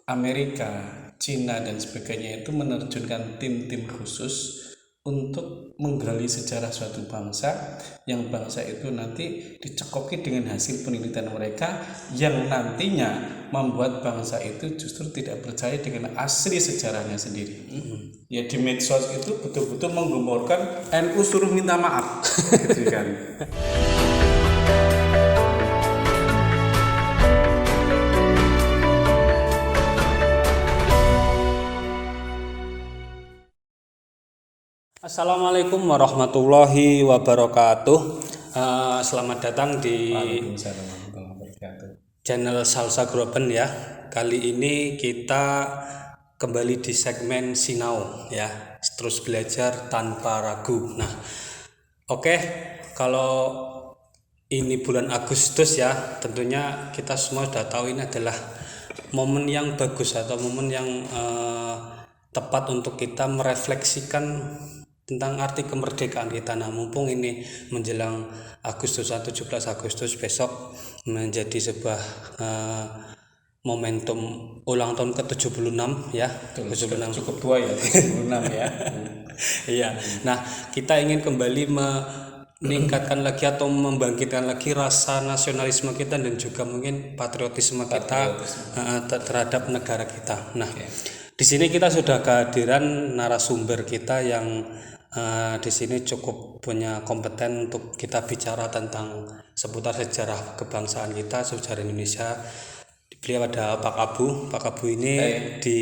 Amerika, Cina dan sebagainya itu menerjunkan tim-tim khusus untuk menggali sejarah suatu bangsa, yang bangsa itu nanti dicekoki dengan hasil penelitian mereka yang nantinya membuat bangsa itu justru tidak percaya dengan asli sejarahnya sendiri. Ya di medsos itu betul-betul menggemborkan NU suruh minta maaf gitu kan. Assalamualaikum warahmatullahi wabarakatuh. Selamat datang di Waalaikumsalam warahmatullahi wabarakatuh. channel Salsa Groben ya. Kali ini kita kembali di segmen Sinau ya, terus belajar tanpa ragu. Nah, oke, kalau ini bulan Agustus ya, tentunya kita semua sudah tahu ini adalah momen yang bagus atau momen yang tepat untuk kita merefleksikan tentang arti kemerdekaan kita. Nah, mumpung ini menjelang Agustus 17 Agustus besok menjadi sebuah momentum ulang tahun ke-76 ya. 76 Cukup tua ya, 76 ya. Iya. Nah, kita ingin kembali meningkatkan lagi atau membangkitkan lagi rasa nasionalisme kita dan juga mungkin patriotisme kita terhadap negara kita. Nah, di sini kita sudah kehadiran narasumber kita yang di sini cukup punya kompeten untuk kita bicara tentang seputar sejarah kebangsaan kita, sejarah Indonesia. Beliau ada Pak Abu. Pak Abu ini di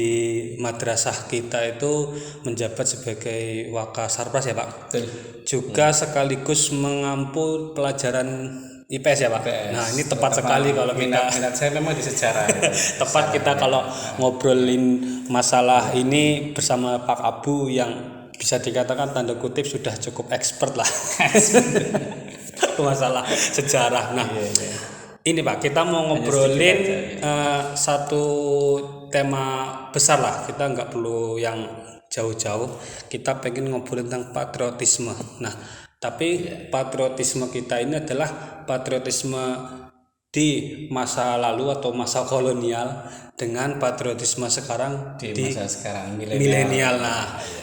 madrasah kita itu menjabat sebagai Wakasarpras ya Pak. Betul. Juga sekaligus mengampu pelajaran IPS ya Pak. IPS. Nah, ini tepat sekali kalau kita minat saya memang di sejarah ya. tepat kita kalau ngobrolin masalah ini bersama Pak Abu yang bisa dikatakan tanda kutip sudah cukup expert lah masalah sejarah. Nah, ini Pak, kita mau ngobrolin satu tema besar lah. Kita nggak perlu yang jauh-jauh. Kita pengen ngobrolin tentang patriotisme. Nah, tapi patriotisme kita ini adalah patriotisme di masa lalu atau masa kolonial dengan patriotisme sekarang di masa sekarang milenial.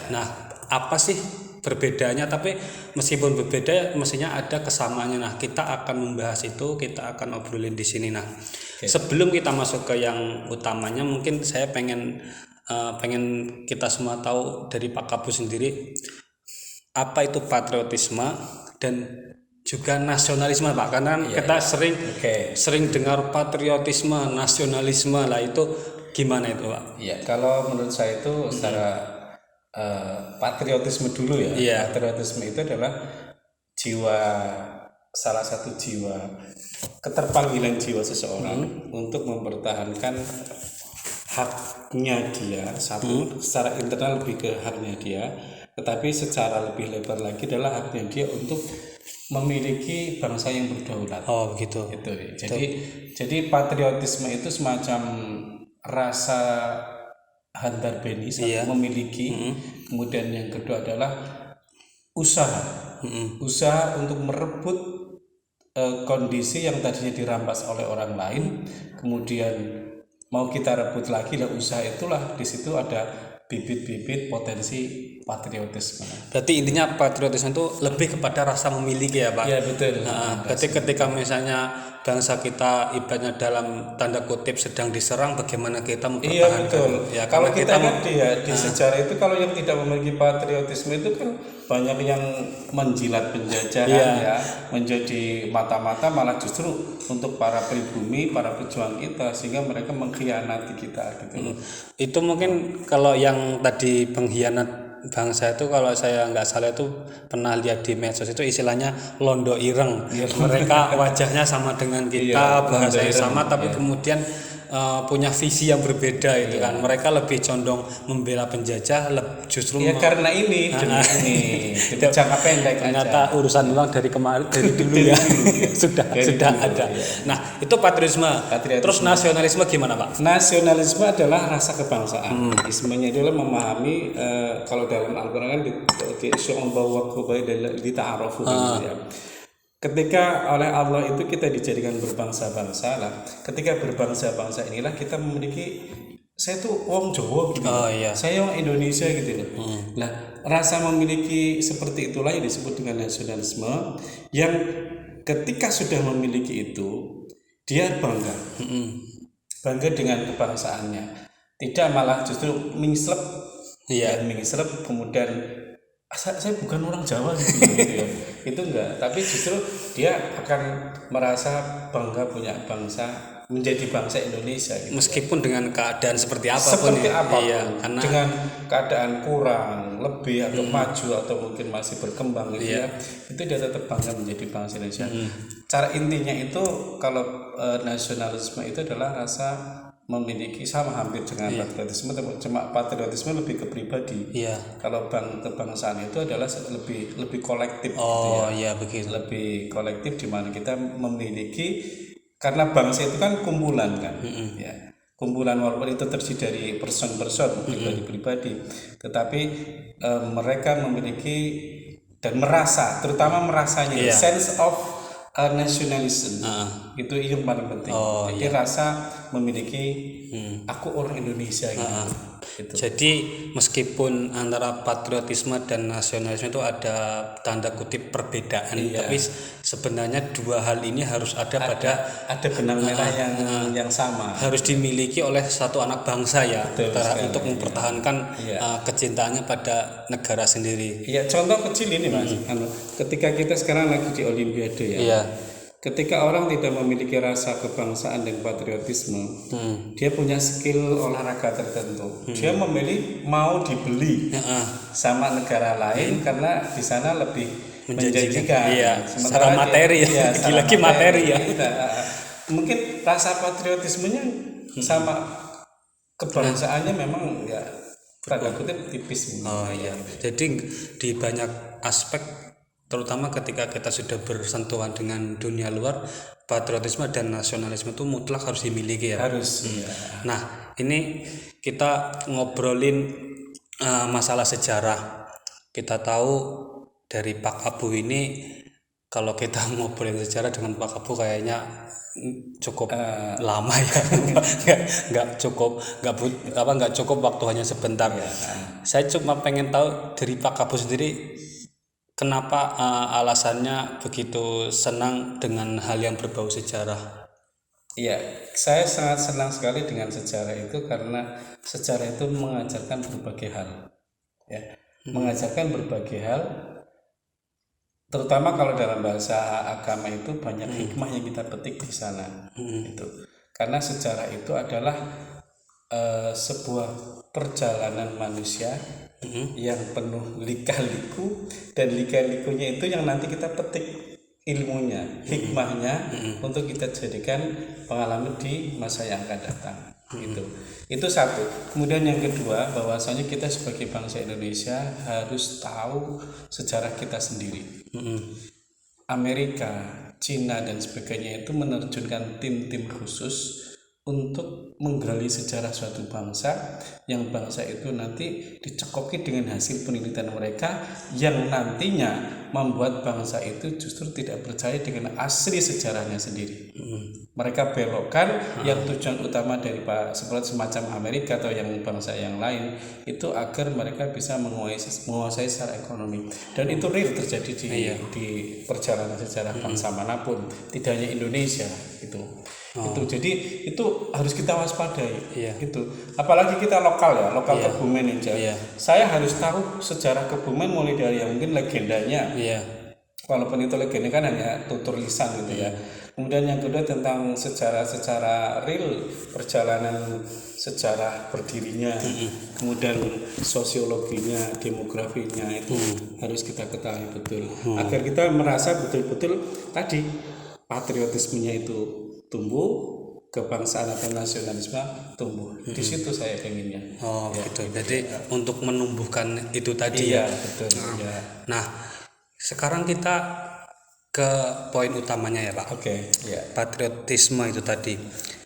Nah, apa sih perbedaannya? Tapi meskipun berbeda, mestinya ada kesamaannya. Nah, kita akan membahas itu, kita akan obrolin di sini. Nah, sebelum kita masuk ke yang utamanya, mungkin saya pengen kita semua tahu dari Pak Kabu sendiri, apa itu patriotisme dan juga nasionalisme Pak, karena kita sering dengar patriotisme, nasionalisme lah, itu gimana itu Pak? Ya, kalau menurut saya itu secara patriotisme dulu ya. Patriotisme itu adalah salah satu jiwa keterpanggilan jiwa seseorang untuk mempertahankan haknya dia, satu secara internal lebih ke haknya dia, tetapi secara lebih lebar lagi adalah haknya dia untuk memiliki bangsa yang berdaulat. Oh begitu. Itu. Jadi patriotisme itu semacam rasa hantar beni memiliki. Kemudian yang kedua adalah usaha untuk merebut kondisi yang tadinya dirampas oleh orang lain, kemudian mau kita rebut lagi. Lah usaha itulah, di situ ada bibit-bibit potensi patriotisme. Berarti intinya patriotisme itu lebih kepada rasa memiliki ya Pak? Iya betul. Berarti ketika misalnya bangsa kita ibaratnya dalam tanda kutip sedang diserang, bagaimana kita mempertahankan? Iya betul. Ya, kalau kita lihat di sejarah itu, kalau yang tidak memiliki patriotisme itu kan banyak yang menjilat penjajahan ya, menjadi mata-mata malah justru untuk para pribumi, para pejuang kita, sehingga mereka mengkhianati kita gitu. Itu mungkin kalau yang tadi pengkhianat bangsa itu, kalau saya nggak salah itu pernah lihat di medsos itu istilahnya londo ireng. Mereka wajahnya sama dengan kita, bahasanya sama, tapi kemudian punya visi yang berbeda itu kan. Mereka lebih condong membela penjajah, justru karena ini jangka pendek ternyata urusan uang dari kemarin, dari dulu ya. sudah ada. Nah, itu patriotisme. Terus nasionalisme gimana Pak? Nasionalisme adalah rasa kebangsaan. Ismenya adalah memahami, kalau dalam Al-Quran kan di syu'ubaw wa qabail li ta'arafu ya. Ketika oleh Allah itu kita dijadikan berbangsa-bangsa lah. Ketika berbangsa-bangsa inilah kita memiliki saya tuh wong Jawa gitu. Oh iya. Saya orang Indonesia gitu loh. Nah, rasa memiliki seperti itulah yang disebut dengan nasionalisme, yang ketika sudah memiliki itu dia bangga. Bangga dengan kebangsaannya. Tidak malah justru mengslep. Iya. Mengslep kemudian saya bukan orang Jawa gitu ya. Itu enggak, tapi justru dia akan merasa bangga punya bangsa, menjadi bangsa Indonesia gitu. Meskipun dengan keadaan seperti apapun Seperti ya. apapun, Iya, karena dengan keadaan kurang, lebih atau maju atau mungkin masih berkembang gitu ya, itu dia tetap bangga menjadi bangsa Indonesia. Cara intinya itu kalau nasionalisme itu adalah rasa memiliki, sama hampir dengan patriotisme, cuma patriotisme lebih ke pribadi. iya. Kalau kebangsaan itu adalah lebih kolektif gitu Oh ya. iya begitu. Lebih kolektif di mana kita memiliki, karena bangsa itu kan kumpulan kan, ya kumpulan, walaupun itu terdiri dari person-person, pribadi-pribadi, tetapi mereka memiliki dan merasa, terutama merasanya sense of nationalism, itu yang paling penting. Jadi rasa memiliki aku orang Indonesia gitu. Jadi meskipun antara patriotisme dan nasionalisme itu ada tanda kutip perbedaan, tapi sebenarnya dua hal ini harus ada benang merah yang sama. Harus dimiliki oleh satu anak bangsa ya, untuk mempertahankan kecintaannya pada negara sendiri. Iya, contoh kecil ini Mas. Ketika kita sekarang lagi di Olimpiade ya. Iya. Ketika orang tidak memiliki rasa kebangsaan dan patriotisme, dia punya skill olahraga tertentu. Dia memilih mau dibeli sama negara lain karena di sana lebih menjanjikan. Iya, secara materi ya. Lagi-lagi materi ya. Mungkin rasa patriotismenya sama kebangsaannya memang ya tanda kutip tipis. Oh iya. Jadi di banyak aspek, terutama ketika kita sudah bersentuhan dengan dunia luar, patriotisme dan nasionalisme itu mutlak harus dimiliki ya. Harus. Nah, ini kita ngobrolin masalah sejarah. Kita tahu dari Pak Abu ini, kalau kita ngobrolin sejarah dengan Pak Abu kayaknya cukup lama ya. nggak cukup waktu hanya sebentar. Saya cuma pengen tahu dari Pak Abu sendiri, kenapa alasannya begitu senang dengan hal yang berbau sejarah? Iya, saya sangat senang sekali dengan sejarah itu karena sejarah itu mengajarkan berbagai hal. Ya, mengajarkan berbagai hal, terutama kalau dalam bahasa agama itu banyak hikmah yang kita petik di sana. Itu karena sejarah itu adalah sebuah perjalanan manusia yang penuh lika-liku, dan lika-likunya itu yang nanti kita petik ilmunya, hikmahnya untuk kita jadikan pengalaman di masa yang akan datang. Itu satu. Kemudian yang kedua, bahwasanya kita sebagai bangsa Indonesia harus tahu sejarah kita sendiri. Amerika, Cina dan sebagainya itu menerjunkan tim-tim khusus untuk menggali sejarah suatu bangsa, yang bangsa itu nanti dicekoki dengan hasil penelitian mereka, yang nantinya membuat bangsa itu justru tidak percaya dengan asli sejarahnya sendiri. Mereka belokkan yang tujuan utama dari semacam Amerika atau yang bangsa yang lain itu agar mereka bisa menguasai secara ekonomi, dan itu real terjadi di perjalanan sejarah bangsa manapun, tidak hanya Indonesia itu. Jadi itu harus kita waspadai. Itu apalagi kita lokal Kebumen aja. Saya harus tahu sejarah Kebumen mulai dari yang mungkin legendanya. Walaupun itu legenda kan hanya tutur lisan gitu ya. Kemudian yang kedua tentang secara real perjalanan sejarah berdirinya, kemudian sosiologinya, demografinya itu harus kita ketahui betul, agar kita merasa betul-betul tadi patriotismenya itu tumbuh, kebangsaan atau nasionalisme tumbuh. Di situ saya pengennya. Gitu. Jadi untuk menumbuhkan itu tadi ya. Betul. Nah, sekarang kita ke poin utamanya ya Pak. Patriotisme itu tadi.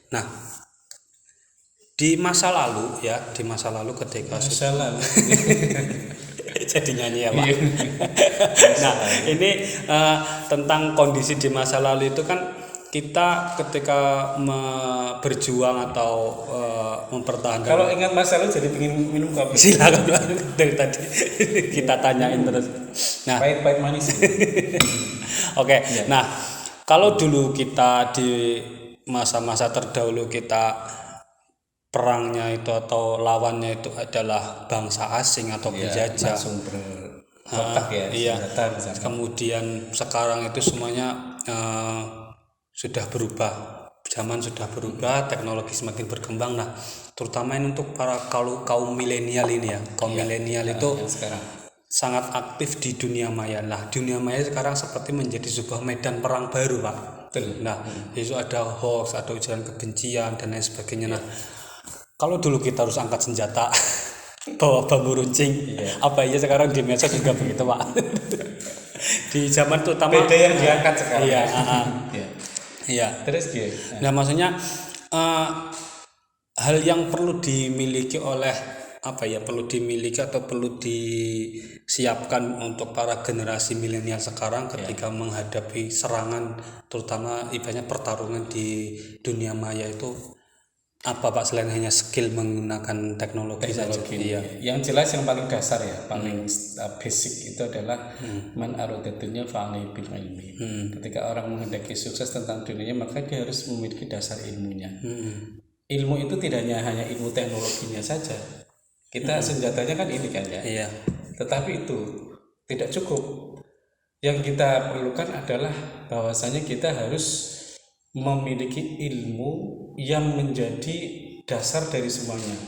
Nah, di masa lalu ketika jadi nyanyi ya Pak. Nah, ini tentang kondisi di masa lalu itu kan kita ketika berjuang atau mempertahankan. Kalau ingat masa lalu jadi pengen minum kopi. Silakan dari tadi kita tanyain terus. Nah, Pahit-pahit manis. oke. Nah, kalau dulu kita di masa-masa terdahulu kita perangnya itu atau lawannya itu adalah bangsa asing atau penjajah. Langsung berkotak ya. Iya. Senjata misalnya. Kemudian sekarang itu semuanya sudah berubah, zaman sudah berubah, teknologi semakin berkembang. Nah, terutama ini untuk para kaum milenial ini ya, kaum milenial itu Sekarang sangat aktif di dunia maya. Nah, dunia maya sekarang seperti menjadi sebuah medan perang baru, Pak. betul. Nah, itu ada hoax, ada ujaran kebencian dan lain sebagainya. Nah, kalau dulu kita harus angkat senjata, bawa bambu runcing, apa iya sekarang di medsos juga begitu, Pak. Di zaman terutama Beda yang diangkat sekarang. Iya, Iya. iya. Terus dia. Nah, maksudnya hal yang perlu dimiliki oleh perlu dimiliki atau perlu disiapkan untuk para generasi milenial sekarang ketika menghadapi serangan, terutama ibaratnya pertarungan di dunia maya itu apa Pak, selain hanya skill menggunakan teknologi saja? Iya. Yang jelas yang paling dasar ya, paling basic itu adalah man aradatunya fa'alaihi bil ilmi. Ketika orang menghendaki sukses tentang dunianya, maka dia harus memiliki dasar ilmunya. Ilmu itu tidak hanya ilmu teknologinya saja. Kita senjatanya kan ini kan ya. Iya. Tetapi itu tidak cukup. Yang kita perlukan adalah bahwasanya kita harus memiliki ilmu yang menjadi dasar dari semuanya.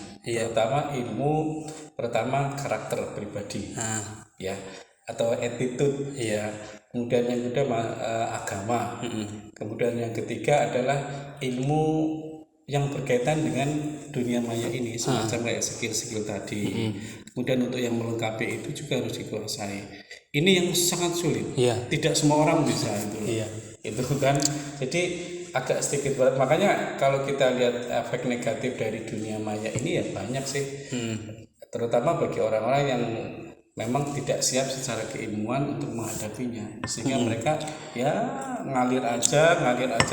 Pertama karakter pribadi, ya, atau attitude, ya. Kemudian yang kedua agama. Kemudian yang ketiga adalah ilmu yang berkaitan dengan dunia maya ini, semacam kayak skill-skill tadi. Kemudian untuk yang melengkapi itu juga harus dikuasai. Ini yang sangat sulit. Tidak semua orang bisa itu. Itu kan. Jadi agak sedikit berat. Makanya kalau kita lihat efek negatif dari dunia maya ini ya banyak sih. Terutama bagi orang-orang yang memang tidak siap secara keilmuan untuk menghadapinya. Sehingga mereka ya ngalir aja,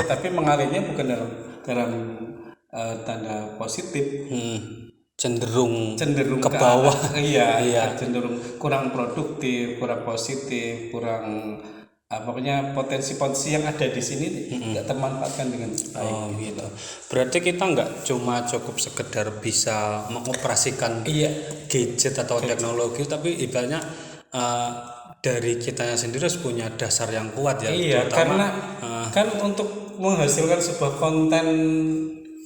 tapi mengalirnya bukan dalam tanda positif. Cenderung ke bawah. Cenderung kurang produktif, kurang positif, kurang pokoknya potensi-potensi yang ada di sini tidak termanfaatkan dengan baik. Gitu. Berarti kita nggak cuma cukup sekedar bisa mengoperasikan gadget atau teknologi, tapi ibaratnya dari kitanya sendiri harus punya dasar yang kuat ya. Karena kan untuk menghasilkan sebuah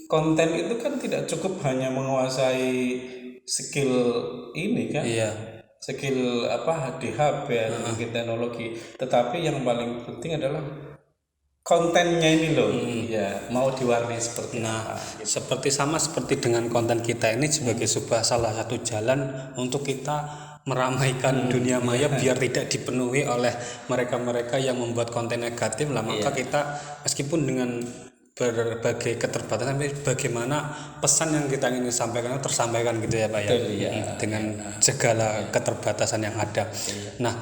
konten itu kan tidak cukup hanya menguasai skill ini kan. Skill di HP atau teknologi, tetapi yang paling penting adalah kontennya ini loh. Mau diwarnai seperti apa. Seperti dengan konten kita ini sebagai sebuah salah satu jalan untuk kita meramaikan dunia maya biar tidak dipenuhi oleh mereka-mereka yang membuat konten negatif lah. Maka kita meskipun dengan berbagai keterbatasan, tapi bagaimana pesan yang kita ingin sampaikan tersampaikan gitu ya Pak ya. Dengan segala keterbatasan yang ada. Nah,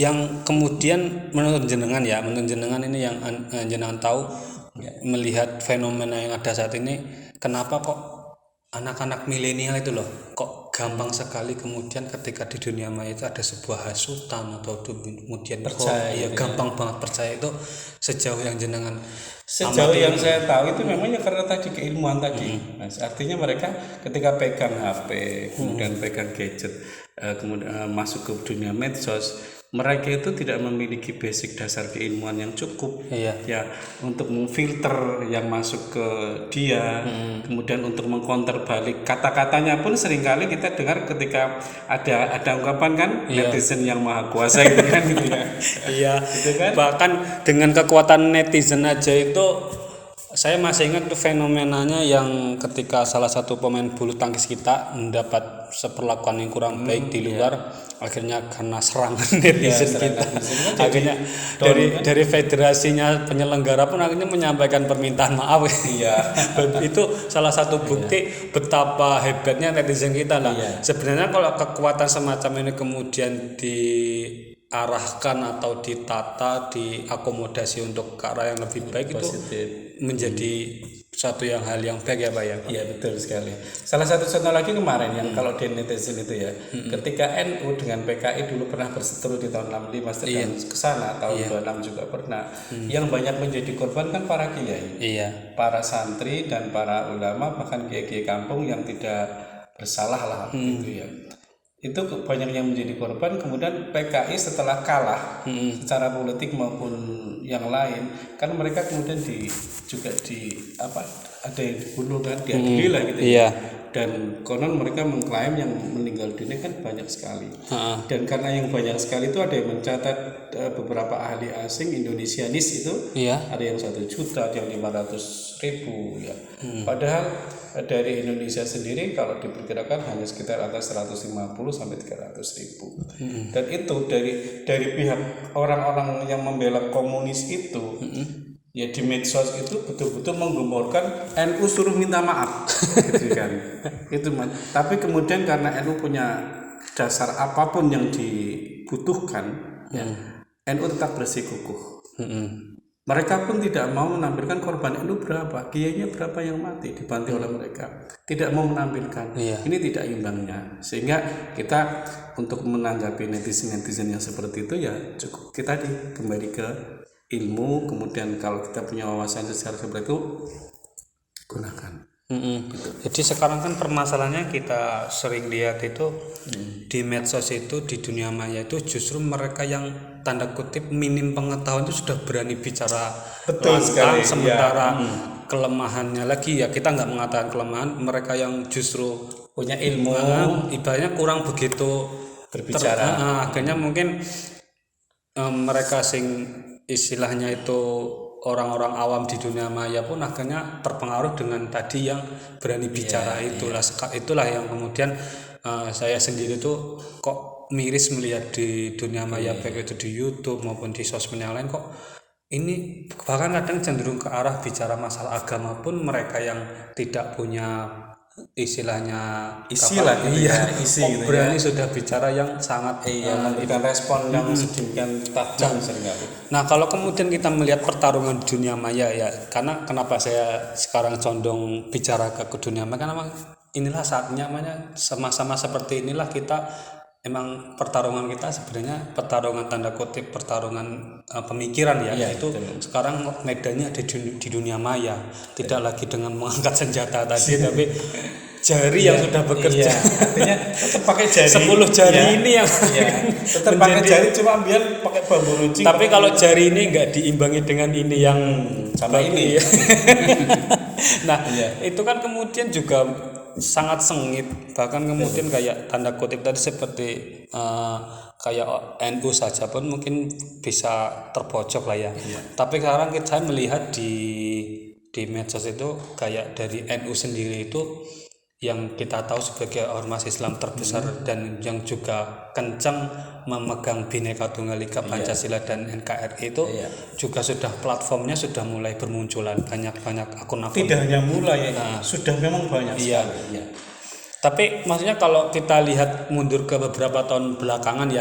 yang kemudian menurut jenengan ini yang jenengan tahu melihat fenomena yang ada saat ini, kenapa kok anak-anak milenial itu loh kok gampang sekali kemudian ketika di dunia maya itu ada sebuah hasutan atau kemudian percaya, gampang banget percaya itu sejauh yang jenengan yang saya tahu itu memangnya karena tadi keilmuan tadi. Mas, artinya mereka ketika pegang HP, kemudian pegang gadget, kemudian masuk ke dunia medsos, mereka itu tidak memiliki basic dasar keilmuan yang cukup ya untuk memfilter yang masuk ke dia, kemudian untuk mengcounter balik kata-katanya pun seringkali kita dengar ketika ada ungkapan kan netizen yang maha kuasa gitu kan gitu ya. Gitu kan? Bahkan dengan kekuatan netizen aja itu saya masih ingat tuh fenomenanya yang ketika salah satu pemain bulu tangkis kita mendapat seperlakuan yang kurang baik di luar, akhirnya karena serangan netizen kita, akhirnya dari federasinya penyelenggara pun akhirnya menyampaikan permintaan maaf. Itu salah satu bukti betapa hebatnya netizen kita lah. Sebenarnya kalau kekuatan semacam ini kemudian diarahkan atau ditata, diakomodasi untuk ke arah yang lebih baik Positif. itu menjadi suatu hal yang baik ya Pak ya. Iya betul sekali. Salah satu contoh lagi kemarin yang kalau di netizen itu ya, ketika NU dengan PKI dulu pernah berseteru di tahun 65 sedang ke sana tahun 26 juga pernah. Yang banyak menjadi korban kan para kiai, Iya. para santri dan para ulama bahkan kiai-kiai kampung yang tidak bersalah lah gitu ya. Itu banyak yang menjadi korban. Kemudian PKI setelah kalah secara politik maupun yang lain kan mereka kemudian juga ada yang dibunuh kan, diadili lah gitu Iya. ya. Dan konon mereka mengklaim yang meninggal dunia kan banyak sekali. Dan karena yang banyak sekali itu ada yang mencatat beberapa ahli asing Indonesianis itu Iya. ada yang 1 juta, ada yang 500.000 ya. Padahal dari Indonesia sendiri kalau diperkirakan hanya sekitar atas 150 sampai 300.000. Dan itu dari pihak orang-orang yang membela komunis itu ya di medsos itu betul-betul menggemborkan NU suruh minta maaf gitu kan. Itu tapi kemudian karena NU punya dasar apapun yang dibutuhkan ya, NU tetap bersikukuh. Mereka pun tidak mau menampilkan korban NU berapa, kiainya berapa yang mati dibantai oleh mereka. Tidak mau menampilkan. Ini tidak imbangnya. Sehingga kita untuk menanggapi netizen-netizen yang seperti itu ya cukup kita kembali ke ilmu. Kemudian kalau kita punya wawasan secara seperti itu gunakan. Jadi sekarang kan permasalahannya kita sering lihat itu di medsos itu, di dunia maya itu justru mereka yang tanda kutip minim pengetahuan itu sudah berani bicara lantang, sementara kelemahannya lagi ya kita nggak mengatakan kelemahan, mereka yang justru punya ilmu ibaratnya kurang begitu berbicara. Akhirnya mungkin mereka sing istilahnya itu orang-orang awam di dunia maya pun akhirnya terpengaruh dengan tadi yang berani bicara itulah yang kemudian saya sendiri tuh kok miris melihat di dunia maya baik itu di YouTube maupun di sosmed yang lain kok ini bahkan kadang cenderung ke arah bicara masalah agama pun mereka yang tidak punya istilahnya isi gitu berani sudah bicara yang sangat memberikan respon yang sedemikian tajam seringkali. Nah kalau kemudian kita melihat pertarungan di dunia maya ya, karena kenapa saya sekarang condong bicara ke dunia maya, karena inilah saatnya sama-sama seperti inilah kita emang pertarungan kita sebenarnya pertarungan tanda kutip pertarungan pemikiran ya itu betul. Sekarang medannya ada di dunia maya, tidak lagi dengan mengangkat senjata tadi tapi jari yang sudah bekerja. Artinya tetap pakai jari 10 jari ini yang tetap pakai jari cuma biar pakai bambu runcing. Tapi kalau jari ini enggak diimbangi dengan ini yang sama ini. Nah itu kan kemudian juga sangat sengit, bahkan kemudian kayak tanda kutip tadi seperti kayak NU saja pun mungkin bisa terpojok lah ya. Tapi sekarang kita melihat di medsos itu kayak dari NU sendiri itu yang kita tahu sebagai ormas Islam terbesar dan yang juga kencang memegang Bhinneka Tunggal Ika Pancasila dan NKRI itu juga sudah platformnya sudah mulai bermunculan banyak akun-akun. Tidak hanya mulai sudah memang banyak sekali. Tapi maksudnya kalau kita lihat mundur ke beberapa tahun belakangan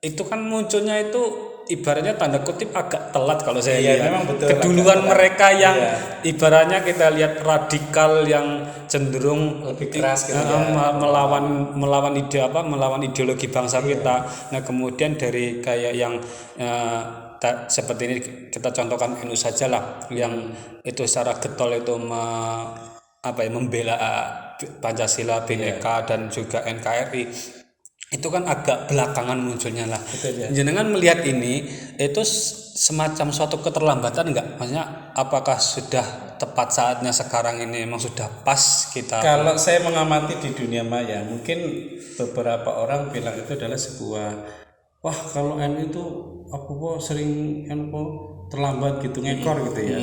itu kan munculnya itu ibaratnya tanda kutip agak telat kalau saya lihat. Memang betul, keduluan mereka yang ibaratnya kita lihat radikal yang cenderung lebih keras gitu melawan ideologi bangsa kita. Nah kemudian dari kayak yang seperti ini kita contohkan NU saja lah yang itu secara getol itu membela Pancasila, Bhinneka dan juga NKRI. Itu kan agak belakangan munculnya lah. Jenengan melihat ini itu semacam suatu keterlambatan enggak? Maksudnya apakah sudah tepat saatnya sekarang ini memang sudah pas kita? Kalau saya mengamati di dunia maya, mungkin beberapa orang bilang itu adalah sebuah kalau NU itu sering terlambat gitu ngekor gitu ya.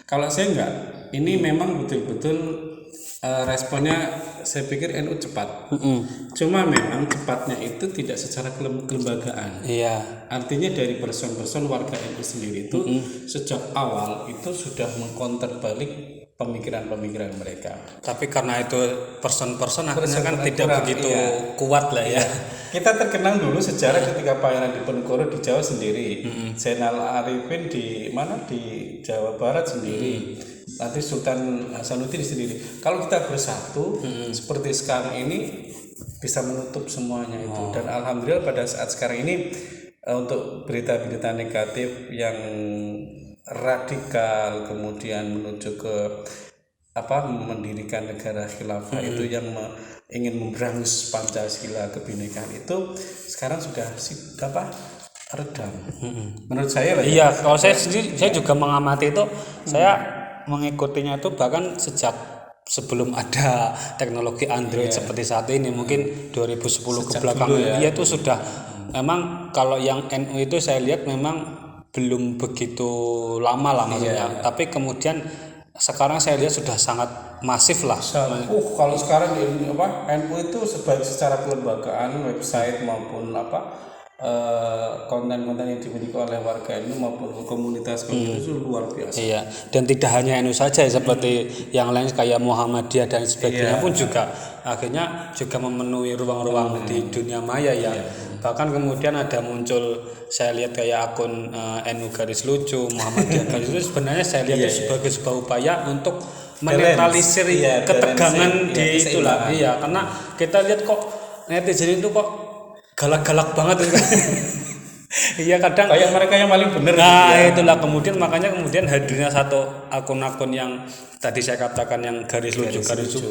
Kalau saya enggak, ini memang betul-betul responnya saya pikir NU cepat. Cuma memang cepatnya itu tidak secara kelembagaan. Artinya dari person-person warga NU sendiri itu sejak awal itu sudah mengcounter balik pemikiran-pemikiran mereka. Tapi karena itu person akhirnya kan tidak kurang, begitu iya. kuat lah ya. Kita terkenang dulu sejarah ketika Pangeran Diponegoro di Jawa sendiri, Zainal Arifin di mana di Jawa Barat sendiri, nanti Sultan Hasanuddin sendiri. Kalau kita bersatu seperti sekarang ini bisa menutup semuanya itu. Dan alhamdulillah pada saat sekarang ini untuk berita-berita negatif yang radikal kemudian menuju ke mendirikan negara khilafah itu yang ingin memberangus Pancasila kebinekaan itu sekarang sudah redam. Menurut saya lah. Iya, kalau saya sendiri saya juga mengamati itu, saya mengikutinya itu bahkan sejak sebelum ada teknologi Android seperti saat ini, mungkin 2010 ke belakang ya. Itu sudah memang kalau yang NU itu saya lihat memang belum begitu lama lah maksudnya. Tapi kemudian sekarang saya lihat sudah sangat masif lah. Kalau sekarang NU itu secara kelembagaan, website maupun konten-konten yang dimiliki oleh warga NU maupun komunitas itu luar biasa. Iya, dan tidak hanya NU saja seperti yang lain kayak Muhammadiyah dan sebagainya pun juga akhirnya juga memenuhi ruang-ruang di dunia maya ya. Bahkan kemudian ada muncul, saya lihat kayak akun NU garis lucu, Muhammadiyah garis lucu, sebenarnya saya lihat itu sebagai sebuah upaya untuk menetralisir ketegangan di itulah. Iya, karena kita lihat kok netizen itu kok galak-galak banget itu. Iya, kadang kayak mereka yang paling benar. Itulah makanya kemudian hadirnya satu akun-akun yang tadi saya katakan yang garis lucu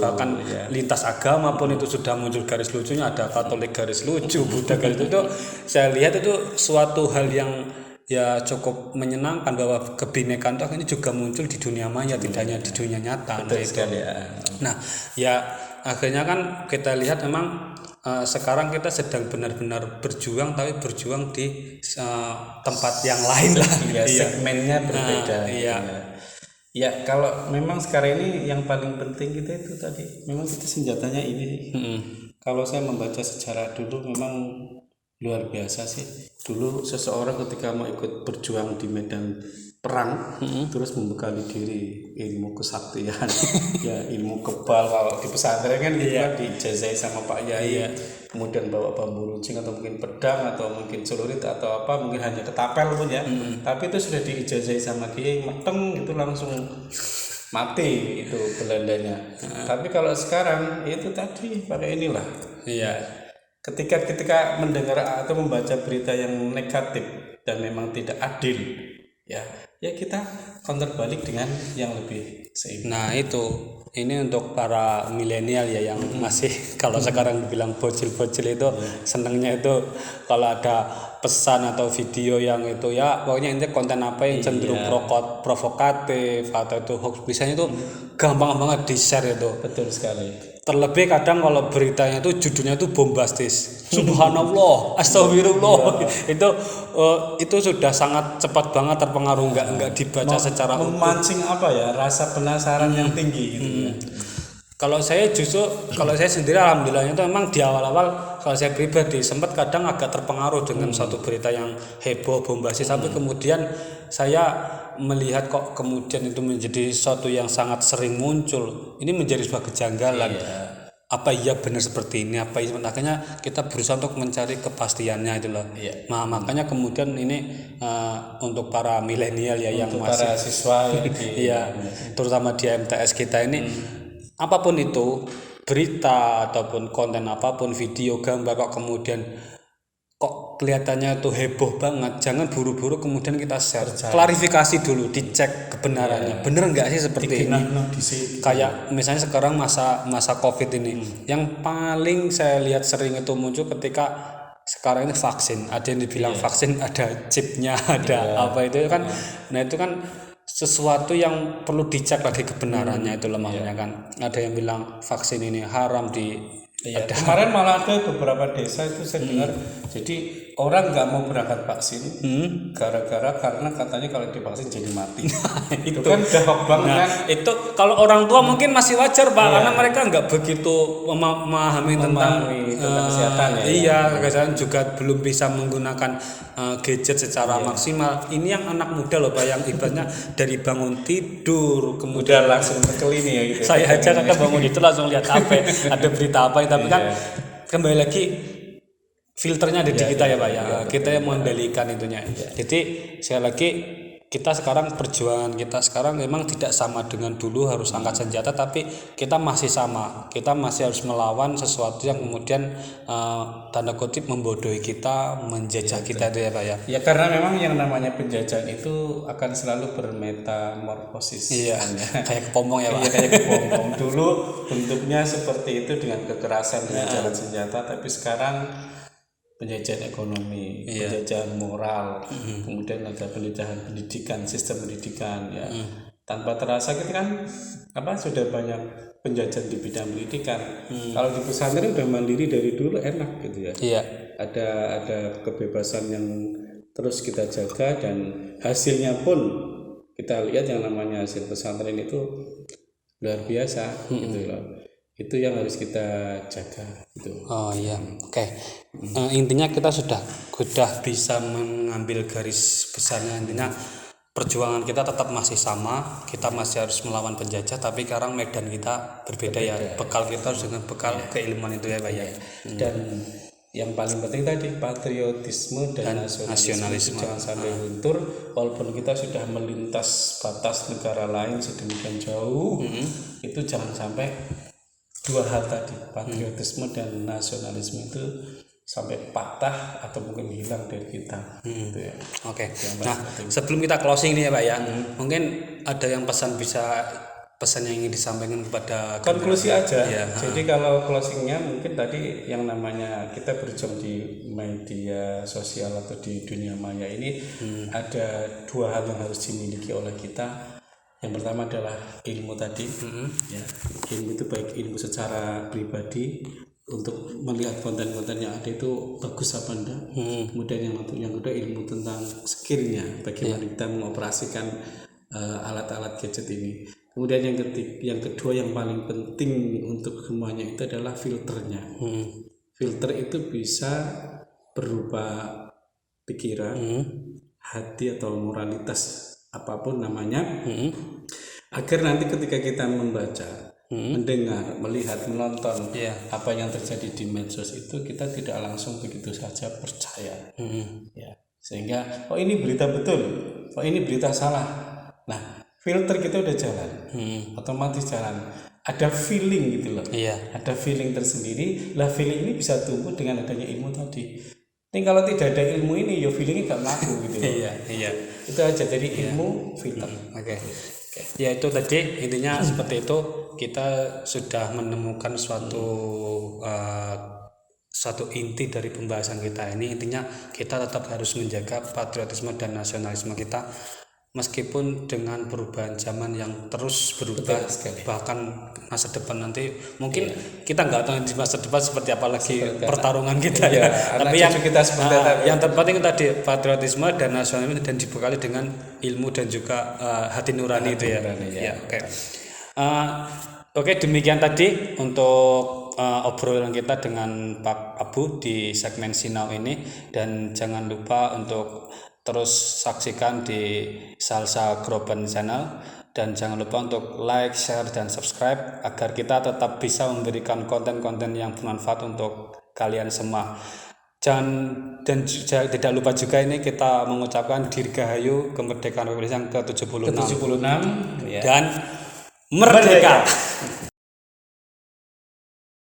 bahkan lintas agama pun itu sudah muncul garis lucunya, ada Katolik garis lucu, Buddha garis lucu. Saya lihat itu suatu hal yang ya cukup menyenangkan bahwa kebinekaan itu ini juga muncul di dunia maya, tidak hanya di dunia nyata. Nah, ya akhirnya kan kita lihat memang sekarang kita sedang benar-benar berjuang, tapi berjuang di tempat yang lain lah. Segmennya berbeda. Ya, kalau memang sekarang ini yang paling penting kita itu tadi, memang kita senjatanya ini. Kalau saya membaca sejarah dulu memang luar biasa sih. Dulu seseorang ketika mau ikut berjuang di medan perang, terus membekali diri ilmu kesaktian, ya ilmu kebal. Kalau di pesantren kan gitu kan dijazai sama Pak Yai, kemudian bawa bambu runcing atau mungkin pedang atau mungkin celurit atau mungkin hanya ketapel pun ya. Tapi itu sudah diijazai sama Kiai, meteng itu langsung mati itu Belandanya. Tapi kalau sekarang itu tadi pakai inilah. Ketika mendengar atau membaca berita yang negatif dan memang tidak adil, ya kita counter balik dengan yang lebih seimbang. Nah itu, ini untuk para milenial ya yang masih kalau sekarang dibilang bocil-bocil itu senangnya itu kalau ada pesan atau video yang itu ya pokoknya intinya konten apa yang cenderung provokatif atau itu hoax, biasanya itu gampang banget di share itu. Betul sekali. Terlebih kadang kalau beritanya itu judulnya itu bombastis, subhanallah, astagfirullah, itu sudah sangat cepat banget terpengaruh, nggak dibaca secara memancing rasa penasaran yang tinggi gitu. Kalau saya sendiri alhamdulillah itu memang di awal-awal kalau saya pribadi sempat kadang agak terpengaruh dengan satu berita yang heboh bombastis, tapi kemudian saya melihat kok kemudian itu menjadi sesuatu yang sangat sering muncul, ini menjadi sebuah kejanggalan. Apa iya benar seperti ini, makanya kita berusaha untuk mencari kepastiannya itu loh. Nah makanya kemudian ini untuk para milenial ya yang masih para siswa terutama di MTS kita ini, apapun itu berita ataupun konten apapun, video gambar kok kemudian kok kelihatannya itu heboh banget, jangan buru-buru kemudian kita share. Klarifikasi dulu, dicek kebenarannya, bener nggak sih seperti ini. Kayak misalnya sekarang masa COVID ini, yang paling saya lihat sering itu muncul ketika sekarang ini vaksin, ada yang dibilang vaksin ada chipnya, ada apa itu kan. Nah itu kan sesuatu yang perlu dicek lagi kebenarannya itu lemahnya kan. Ada yang bilang vaksin ini haram Iya, kemarin malah ada beberapa desa itu saya dengar, jadi orang nggak mau berangkat vaksin karena katanya kalau divaksin jadi mati. Itu kan udah hoax banget kan. Itu kalau orang tua mungkin masih wajar Pak, karena mereka nggak begitu memahami tentang kesehatan ya. Iya, kesehatan juga belum bisa menggunakan gadget secara maksimal. Ini yang anak muda loh Pak, yang ibaratnya dari bangun tidur kemudian langsung tekeli nih ya gitu. Saya aja kata bangun itu langsung lihat apa, ada berita apa, tapi kan kembali lagi filternya ada di kita ya Pak ya. Kita yang mengendalikan itunya. Jadi sekali lagi kita sekarang perjuangan kita sekarang memang tidak sama dengan dulu harus angkat senjata, tapi kita masih sama. Kita masih harus melawan sesuatu yang kemudian tanda kutip membodohi kita, menjajah kita itu ya Pak ya. Ya karena memang yang namanya penjajahan itu akan selalu bermetamorfosis. Iya. Kayak kepompong ya Pak. Iya, kayak kepompong. Dulu bentuknya seperti itu dengan kekerasan dengan jalan senjata, tapi sekarang penjajahan ekonomi, penjajahan moral, kemudian ada penjajahan pendidikan, sistem pendidikan ya. Tanpa terasa kita kan sudah banyak penjajahan di bidang pendidikan. Kalau di pesantren udah mandiri dari dulu enak gitu ya. Iya. Ada kebebasan yang terus kita jaga dan hasilnya pun kita lihat yang namanya hasil pesantren itu luar biasa gitu loh. Itu yang harus kita jaga gitu. Oh iya, oke. Intinya kita sudah bisa mengambil garis besarnya. Intinya perjuangan kita tetap masih sama, kita masih harus melawan penjajah, tapi sekarang medan kita berbeda ya. Bekal kita harus dengan bekal keilmuan itu ya Pak ya. Dan yang paling penting tadi patriotisme dan nasionalisme jangan sampai luntur. Walaupun kita sudah melintas batas negara lain sedemikian jauh, itu jangan sampai dua hal tadi, patriotisme dan nasionalisme itu sampai patah atau mungkin hilang dari kita. Gitu ya. Oke. Nah, sebelum kita closing nih ya Pak ya, mungkin ada yang pesan yang ingin disampaikan kepada konklusi aja. Ya. Jadi kalau closingnya mungkin tadi yang namanya kita berjuang di media sosial atau di dunia maya ini ada dua hal yang harus dimiliki oleh kita. Yang pertama adalah ilmu tadi, ya. Ilmu itu baik ilmu secara pribadi untuk melihat konten-konten yang ada itu bagus apa enggak. Kemudian yang kedua ilmu tentang skillnya, bagaimana kita mengoperasikan alat-alat gadget ini. Kemudian yang kedua yang paling penting untuk semuanya itu adalah filternya. Filter itu bisa berupa pikiran, hati atau moralitas apapun namanya, agar nanti ketika kita membaca, mendengar, melihat, menonton apa yang terjadi di medsos itu kita tidak langsung begitu saja percaya, ya. Sehingga ini berita betul, ini berita salah. Nah, filter kita udah jalan, otomatis jalan. Ada feeling gitu loh, ada feeling tersendiri. Lah feeling ini bisa tumbuh dengan adanya ilmu tadi. Ini kalau tidak ada ilmu ini, ya feelingnya gak laku gitu. Iya. Itu aja, jadi ilmu filter. Oke. Ya itu tadi intinya seperti itu. Kita sudah menemukan suatu inti dari pembahasan kita ini. Intinya kita tetap harus menjaga patriotisme dan nasionalisme kita. Meskipun dengan perubahan zaman yang terus berubah, bahkan masa depan nanti mungkin kita nggak tahu di masa depan seperti apa lagi pertarungan kita ya. Tapi yang terpenting tadi patriotisme dan nasionalisme dan dibekali dengan ilmu dan juga hati nurani itu ya. Oke, demikian tadi untuk obrolan kita dengan Pak Abu di segmen Sinau ini, dan jangan lupa untuk terus saksikan di Salsa Groban Channel, dan jangan lupa untuk like, share, dan subscribe agar kita tetap bisa memberikan konten-konten yang bermanfaat untuk kalian semua. Dan tidak lupa juga ini kita mengucapkan Dirgahayu kemerdekaan Republik Indonesia yang ke-76 ya. Dan merdeka.